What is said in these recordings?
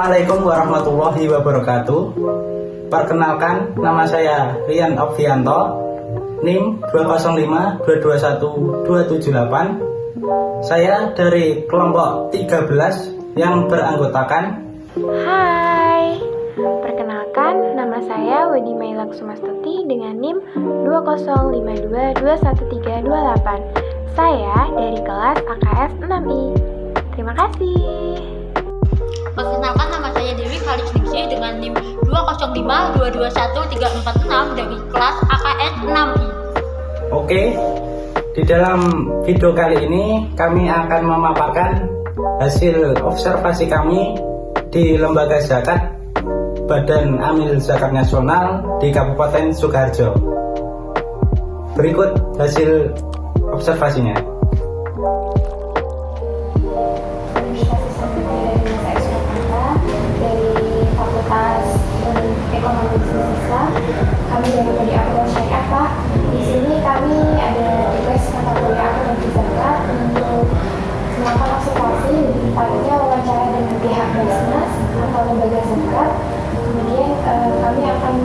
Assalamualaikum warahmatullahi wabarakatuh. Perkenalkan, nama saya Rian Okvianto, NIM 205221278. Saya dari kelompok 13 yang beranggotakan. Hai, perkenalkan nama saya Wedi Mailak Sumastuti dengan NIM 205221328. Saya dari kelas AKS 6I. Terima kasih. Perkenalkan, nama saya Dewi Khalid Ningsih dengan NIM 205221346 dari kelas AKS 6I. Oke, di dalam video kali ini kami akan memaparkan hasil observasi kami di Lembaga Zakat Badan Amil Zakat Nasional di Kabupaten Sukoharjo. Berikut hasil observasinya. Kami dari Prodi Akuntansi Syariah, Pak. Di sini kami ada tugas mata kuliah akuntansi zakat untuk melakukan observasi, lebih tepatnya wawancara dengan pihak Basnas atau lembaga zakat. Kemudian kami akan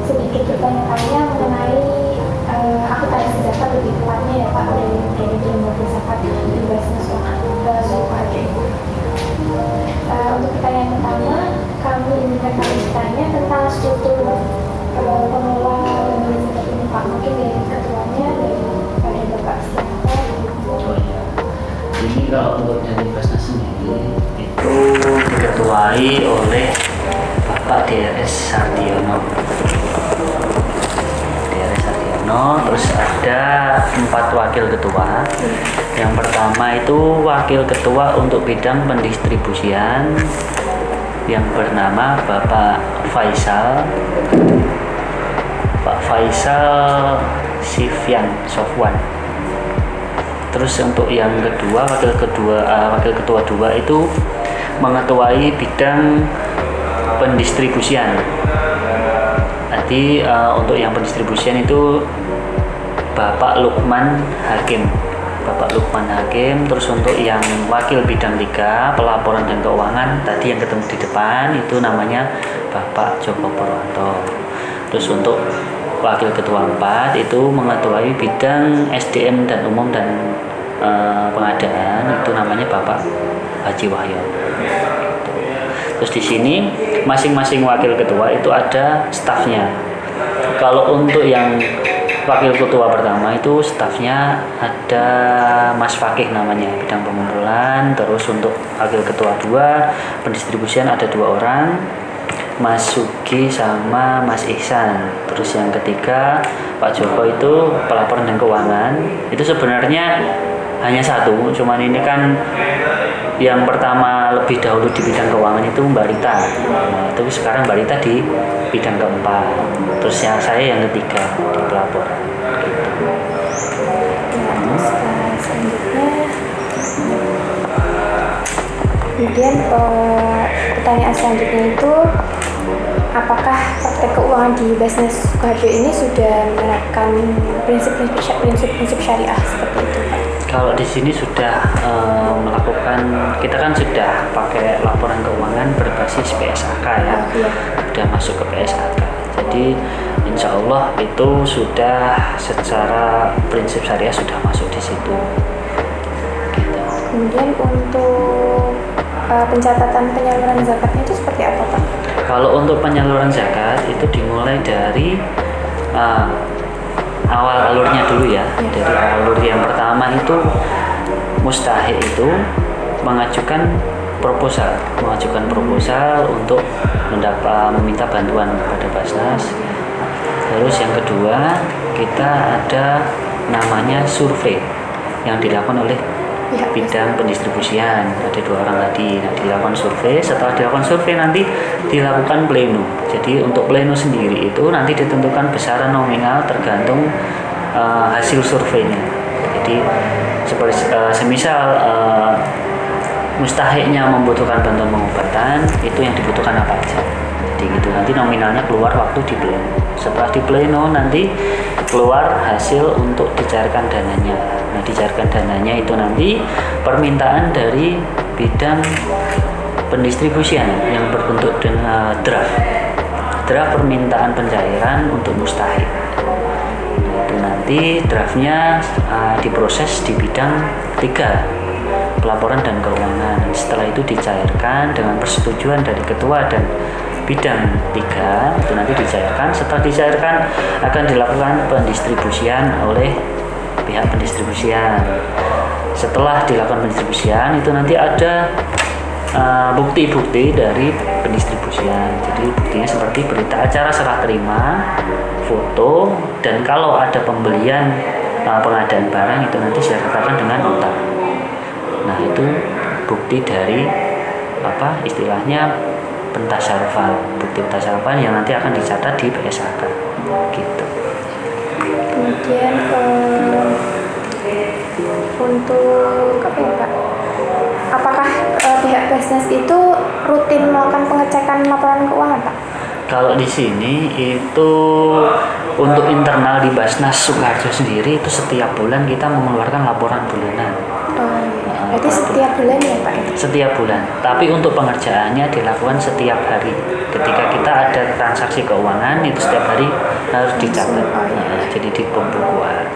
sedikit bertanya-tanya mengenai akuntansi zakat, lebih tepatnya ya Pak, dari lembaga zakat di Basnas Sukoharjo. Untuk pertanyaan pertama, kami ingin bertanya tentang struktur pengelola lembaga zakat ini, Pak. Mungkin dari ketuanya, dari Bapak siapa? Jadi kalau untuk dari Basnas sendiri itu diketuai oleh Bapak DRS Sardiono. Terus ada 4 wakil ketua. Yang pertama itu wakil ketua untuk bidang pendistribusian yang bernama Bapak Faisal Sofwan. Terus untuk yang kedua, wakil ketua 2 itu mengetuai bidang pendistribusian. Nanti untuk yang pendistribusian itu Bapak Lukman Hakim. Terus untuk yang wakil bidang 3 pelaporan dan keuangan, tadi yang ketemu di depan itu namanya Bapak Joko Purwanto. Terus untuk wakil ketua 4 itu mengetuai bidang SDM dan umum dan pengadaan, itu namanya Bapak Haji Wahyo. Terus di sini masing-masing wakil ketua itu ada stafnya. Kalau untuk yang wakil ketua pertama itu stafnya ada Mas Fakih namanya, bidang pengumpulan. Terus untuk wakil ketua 2 pendistribusian ada 2 orang, Mas Sugi sama Mas Ihsan. Terus yang ketiga Pak Joko itu pelaporan dan keuangan. Itu sebenarnya hanya 1, cuman ini kan yang pertama lebih dahulu di bidang keuangan itu Mbak Rita. Nah, itu sekarang Mbak Rita di bidang keempat. Terus yang saya yang ketiga di pelaporan. Selanjutnya, kemudian pertanyaan selanjutnya itu, apakah praktek keuangan di Basnas Sukoharjo ini sudah menerapkan prinsip-prinsip syariah seperti itu, Pak? Kalau di sini sudah melakukan, kita kan sudah pakai laporan keuangan berbasis PSAK ya, sudah masuk ke PSAK. Jadi insya Allah itu sudah secara prinsip syariah sudah masuk di situ. Gitu. Kemudian untuk pencatatan penyaluran zakatnya itu seperti apa, Pak? Kalau untuk penyaluran zakat itu dimulai dari awal alurnya dulu ya. Dari alur yang pertama itu mustahik itu mengajukan proposal untuk meminta bantuan kepada Basnas. Terus yang kedua kita ada namanya survei yang dilakukan oleh bidang pendistribusian, ada 2 orang tadi. Nah, dilakukan survei, setelah dilakukan survei nanti dilakukan pleno. Jadi untuk pleno sendiri itu nanti ditentukan besaran nominal tergantung hasil surveinya. Jadi seperti semisal mustahiknya membutuhkan bantuan pengobatan, itu yang dibutuhkan apa aja. Jadi gitu, nanti nominalnya keluar waktu di pleno. Setelah di pleno nanti keluar hasil untuk dicairkan dananya. Nah, dicairkan dananya itu nanti permintaan dari bidang pendistribusian yang berbentuk dengan draft permintaan pencairan untuk mustahik. Itu nanti draftnya diproses di bidang 3, pelaporan dan keuangan. Setelah itu dicairkan dengan persetujuan dari ketua dan bidang 3, itu nanti dicairkan. Setelah dicairkan akan dilakukan pendistribusian oleh pihak pendistribusian. Setelah dilakukan pendistribusian itu nanti ada bukti-bukti dari pendistribusian. Jadi buktinya seperti berita acara serah terima, foto, dan kalau ada pembelian pengadaan barang itu nanti disertakan dengan nota. Nah itu bukti dari istilahnya pentasarufan, bukti pentasarufan yang nanti akan dicatat di PSAK gitu. Kemudian untuk apa ya Pak? Apakah pihak Basnas itu rutin melakukan pengecekan laporan keuangan Pak? Kalau di sini itu untuk internal di Basnas Sukoharjo sendiri itu setiap bulan kita mengeluarkan laporan bulanan. Berarti setiap bulan ya Pak? Setiap bulan. Tapi untuk pengerjaannya dilakukan setiap hari. Ketika kita ada transaksi keuangan itu setiap hari harus dicatat. Jadi di pembukuan.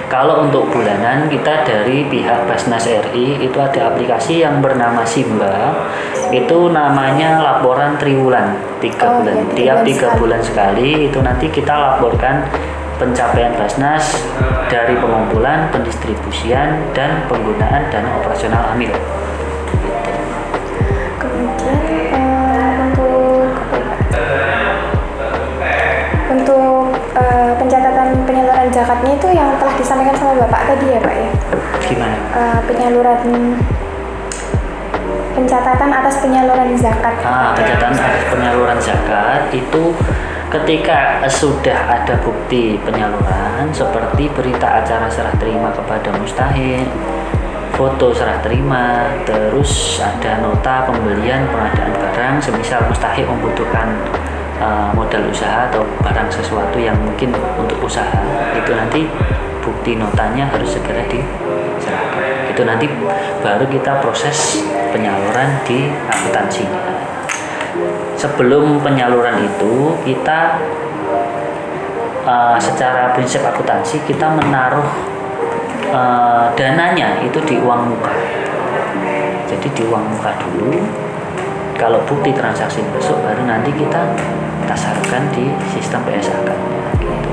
Kalau untuk bulanan kita dari pihak Basnas RI itu ada aplikasi yang bernama Simba. Itu namanya laporan triwulan 3 bulan. Tiap 3 bulan sekali itu nanti kita laporkan pencapaian Basnas dari pengumpulan, pendistribusian, dan penggunaan dana operasional AMIL. Kemudian untuk pencatatan penyaluran zakatnya itu yang telah disampaikan sama Bapak tadi ya Pak ya? Gimana? Pencatatan atas penyaluran zakat. Pencatatan atas penyaluran zakat itu ketika sudah ada bukti penyaluran seperti berita acara serah terima kepada mustahik, foto serah terima, terus ada nota pembelian pengadaan barang, semisal mustahik membutuhkan modal usaha atau barang sesuatu yang mungkin untuk usaha, itu nanti bukti notanya harus segera diserahkan. Itu nanti baru kita proses penyaluran di akuntansinya. Sebelum penyaluran itu kita secara prinsip akuntansi kita menaruh dananya itu di uang muka. Jadi di uang muka dulu. Kalau bukti transaksi besok baru nanti kita tasarufkan di sistem PSAK. Gitu.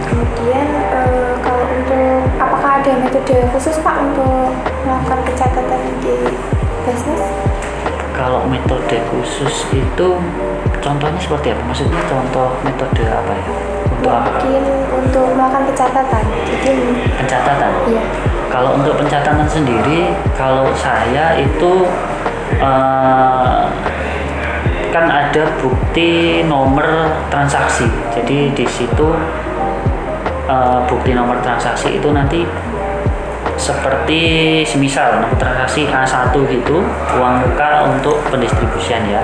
Kemudian kalau untuk apakah ada metode khusus Pak untuk melakukan pencatatan di Basnas? Kalau metode khusus itu contohnya seperti apa? Maksudnya contoh metode apa ya? Untuk apa? Mungkin untuk melakukan pencatatan. Jadi pencatatan. Iya. Kalau untuk pencatatan sendiri, kalau saya itu kan ada bukti nomor transaksi. Jadi di situ bukti nomor transaksi itu nanti seperti semisal nomor transaksi A1 gitu, uang muka untuk pendistribusian ya.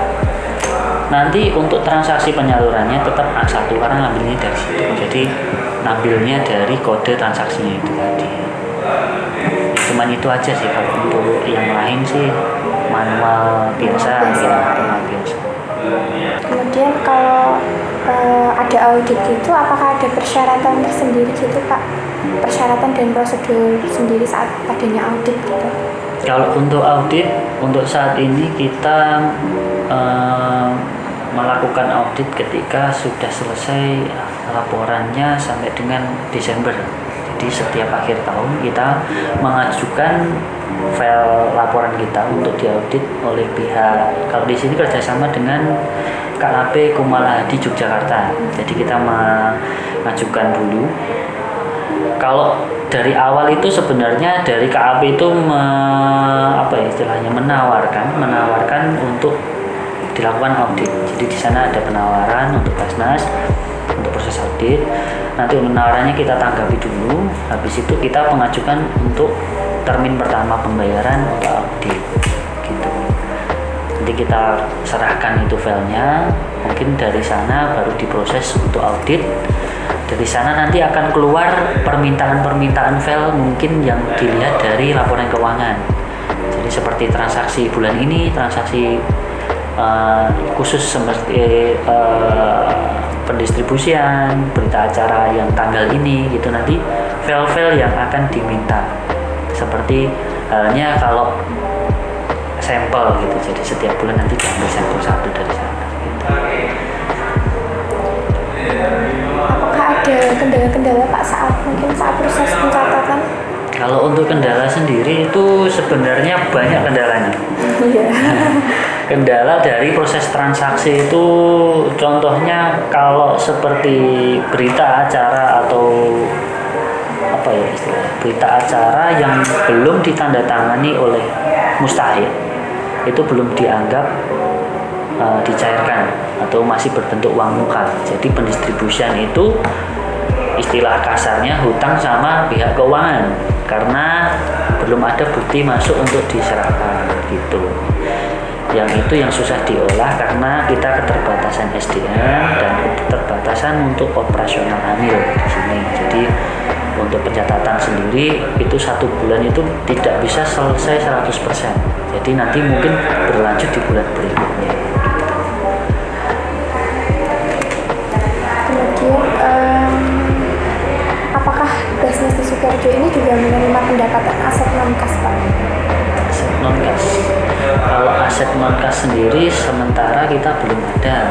Nanti untuk transaksi penyalurannya tetap A1 karena ngambilnya dari situ. Jadi ngambilnya dari kode transaksinya itu tadi. Cuman itu aja sih. Kalau untuk yang lain sih manual biasa. Kemudian kalau ada audit gitu, apakah ada persyaratan tersendiri gitu Pak? Persyaratan dan prosedur sendiri saat adanya audit gitu? Kalau untuk audit, untuk saat ini kita melakukan audit ketika sudah selesai laporannya sampai dengan Desember. Jadi setiap akhir tahun kita mengajukan file laporan kita untuk diaudit oleh pihak. Kalau di sini kerjasama dengan KAP Kumala di Yogyakarta. Jadi kita mengajukan dulu. Kalau dari awal itu sebenarnya dari KAP itu menawarkan untuk dilakukan audit. Jadi di sana ada penawaran untuk Basnas untuk proses audit. Nanti penawarannya kita tanggapi dulu. Habis itu kita mengajukan untuk termin pertama pembayaran untuk audit. Gitu. Nanti kita serahkan itu filenya. Mungkin dari sana baru diproses untuk audit. Dari sana nanti akan keluar permintaan-permintaan file mungkin yang dilihat dari laporan keuangan. Jadi seperti transaksi bulan ini, transaksi khusus seperti pendistribusian, berita acara yang tanggal ini gitu, nanti file-file yang akan diminta. Seperti halnya kalau sampel gitu, jadi setiap bulan nanti diambil sampel satu dari sana gitu. Apakah ada kendala-kendala Pak mungkin saat proses pencatatan? Kalau untuk kendala sendiri itu sebenarnya banyak kendalanya. Iya. Kendala dari proses transaksi itu contohnya kalau seperti berita acara atau apa ya istilahnya, berita acara yang belum ditandatangani oleh mustahik itu belum dianggap dicairkan atau masih berbentuk uang muka. Jadi pendistribusian itu istilah kasarnya hutang sama pihak keuangan karena belum ada bukti masuk untuk diserahkan gitu. Yang itu yang susah diolah karena kita keterbatasan SDM dan keterbatasan untuk operasional amil di sini. Jadi untuk pencatatan sendiri itu 1 bulan itu tidak bisa selesai 100%. Jadi nanti mungkin berlanjut di bulan berikutnya. Kemudian apakah Basnas di Sukoharjo ini juga menerima pendapatan aset non-kas Pak? Aset non-kas. Kalau aset non-kas sendiri sementara kita belum ada.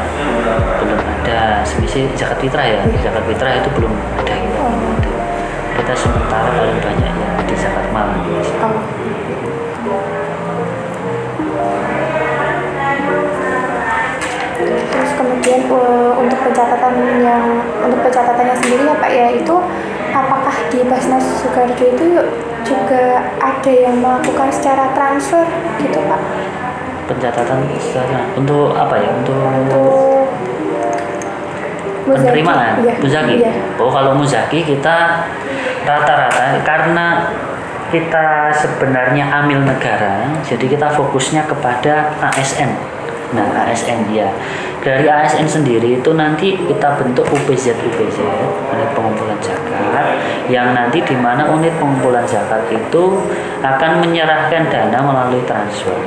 Semisal zakat fitrah ya. Zakat fitrah itu belum ada gitu. Kita sementara paling banyak ya di zakat mal. Terus kemudian untuk pencatatannya sendiri ya Pak ya, itu apakah di Basnas Sukoharjo itu juga ada yang melakukan secara transfer gitu Pak? Pencatatan secara untuk apa ya? Untuk penerimaan Iya. muzaki. Iya. Oh, kalau muzaki kita rata-rata karena kita sebenarnya amil negara, jadi kita fokusnya kepada ASN. Nah, ASN ya. Dari ASN sendiri itu nanti kita bentuk UPZ, unit pengumpulan zakat, yang nanti di mana unit pengumpulan zakat itu akan menyerahkan dana melalui transfer.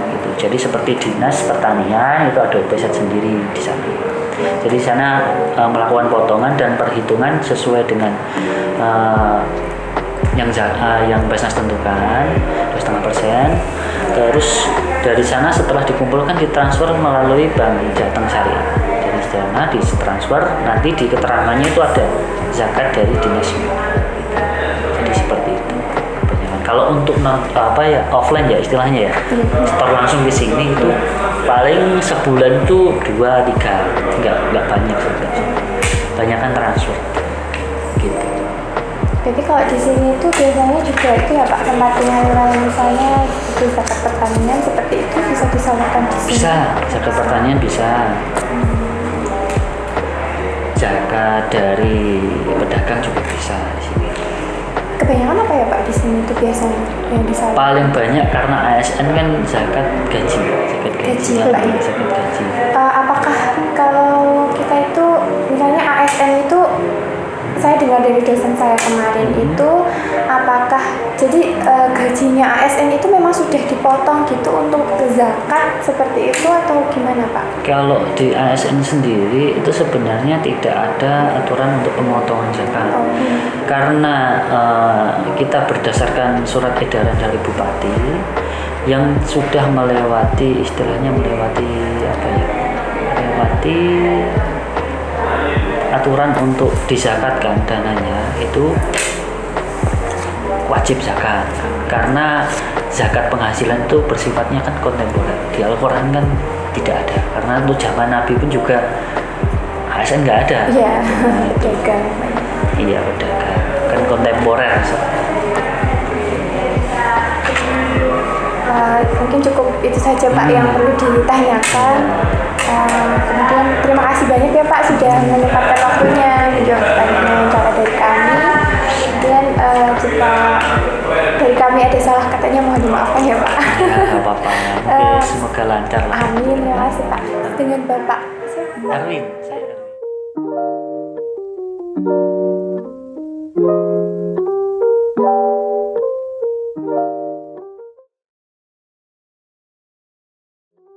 Gitu. Jadi seperti dinas pertanian itu ada UPZ sendiri di sana. Jadi di sana melakukan potongan dan perhitungan sesuai dengan yang Basnas tentukan 2,5%. Terus dari sana setelah dikumpulkan ditransfer melalui Bank Jateng Syariah. Dari sana ditransfer, nanti di keterangannya itu ada zakat dari dinas. Jadi seperti itu. Kalau untuk offline ya istilahnya ya, setor langsung ke sini itu paling sebulan itu 2-3, nggak banyak sebenarnya. Banyak kan transfer. Gitu. Jadi kalau di sini itu biasanya juga itu ya Pak, tempat penyaluran misalnya seperti zakat pertanian seperti itu bisa disalurkan di sini? Bisa, zakat pertanian bisa. Zakat dari pedagang juga bisa di sini. Kebanyakan apa ya Pak di sini itu biasanya yang disalurkan? Paling banyak karena ASN kan zakat gaji. Gaji, Pak, ya? Zakat gaji. Apakah kalau kita itu misalnya ASN itu, saya dengar dari dosen saya kemarin itu, apakah jadi gajinya ASN itu memang sudah dipotong gitu untuk zakat seperti itu atau gimana Pak? Kalau di ASN sendiri itu sebenarnya tidak ada aturan untuk pemotongan zakat. Karena kita berdasarkan surat edaran dari Bupati yang sudah melewati aturan untuk dizakatkan dananya itu wajib zakat, karena zakat penghasilan itu bersifatnya kan kontemporer. Di Al-Quran kan tidak ada, karena untuk zaman Nabi pun juga ASN nggak ada. Iya, pedagang. Iya, pedagang kan kontemporer. Mungkin cukup itu saja Pak yang perlu ditanyakan. Kemudian terima kasih banyak ya Pak sudah menyempatkan waktunya menjawab pertanyaan wawancara dari kami. Kemudian jika dari kami ada salah katanya mohon dimaafkan ya Pak. Ya, nggak apa-apa. Oke, semoga lancar lah. Amin, terima kasih Pak. Dengan Bapak Erwin, saya Erwin.